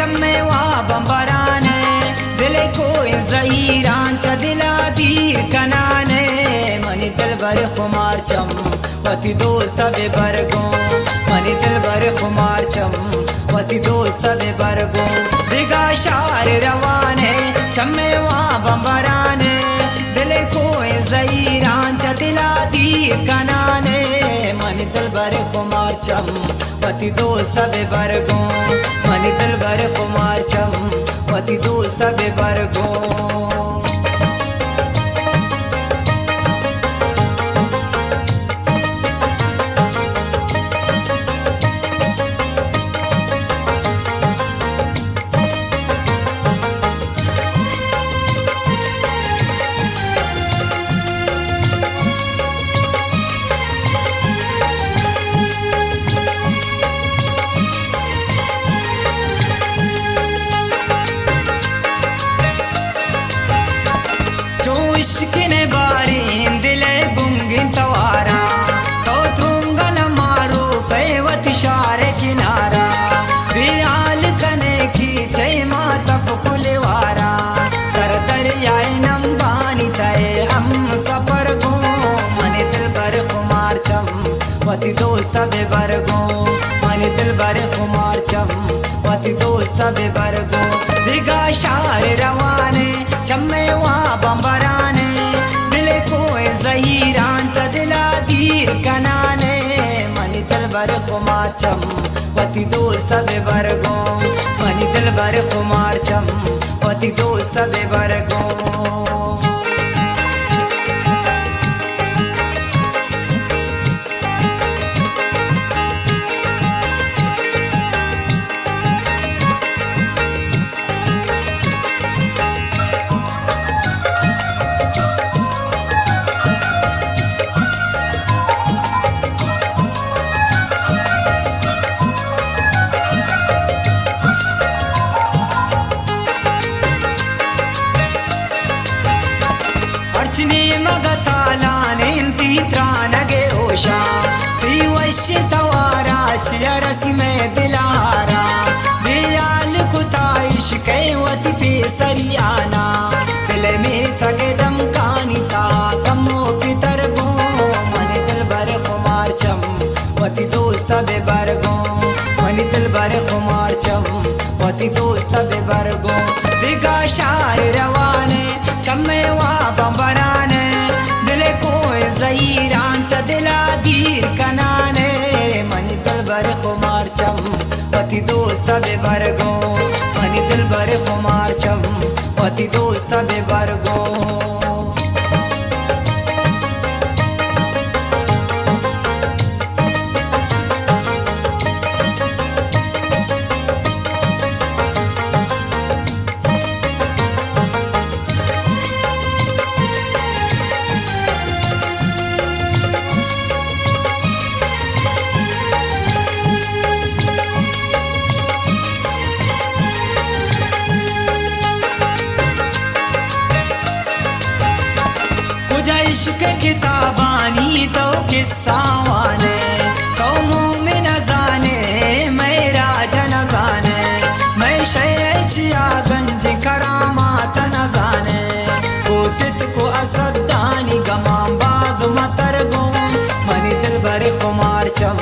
चम्मे वा बंबराने दिले कोई ज़हीरान च दिला दीर कनाने मनी दिल बर खुमार चम वती दोस्त बे बरगो मनी दिल बर खुमार चम वती दोस्त बे बरगो दिगा शार रवाने चम्मे वा बंबराने दिले कोई ज़हीरान च दिला दीर कनाने मनी दिल बर खुमार चम वती दोस्त बे बरगो मनी दिल बर खुमार चम वती दोस्त बे बरगो इश्क ने बारीन दिले गुंगिन तवारा तो तुंगल मारो पैवत शारे किनारा बियाल कने की जय माता पुकुलवारा कर दरियाए नंबानी तय हम सफर गो मने दिल बर खुमार चम वती दोस्त बे बरगो मने दिल बर खुमार चम वती दोस्त बे बरगो दिगा शार रवाने चम्मे वा बंबराने दिले कोई ज़हीरान च दिला दीर कनाने मनी दिल बर खुमार चम वती दोस्त बे बरगो मनी दिल बर खुमार चम वती दोस्त बे बरगो अर्चनी मगतालाने इंती त्रानगे ओशा ती वश्य तवारा चियरसी में दिलारा दियाल कुताइश के वती पे सरियाना दिल में तगे दम कानिता कमो पितर गो मने दिल बर खुमार चम वती दोस्त बे बरगो मने दिल बर खुमार चम वती दोस्त बे बरगो दिगा शार रवाने चम्मे वा बंबराने दिले कोई ज़हीरान च दिला दीर कनाने मनी दिल बर खुमार चम वती दोस्त बे बरगो मनी दिल बर खुमार चम वती दोस्त बे बरगो इश्क किताबानी तो किस्सावाने तो मोमिन जाने मेरा जन जाने मैं शैचिया गंज करामात न जाने कोसित को असदानी गमाम बाज मतर गो मनी दिल बर खुमार चम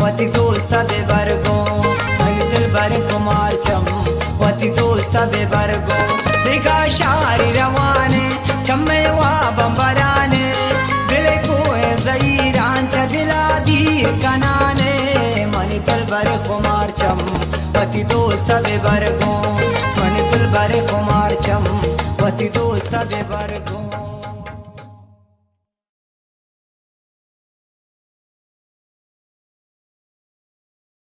वती दोस्त बे बरगो मनी दिल बर खुमार चम वती दोस्त बे बरगो दिगा शारी रवाने चम्मे वा बंबराने दिले कोई ज़हीरान च दिला दीर कनाने मनी दिल बर खुमार चम वती दोस्त बे बरगो मनी दिल बर खुमार चम वती दोस्त बे बरगो।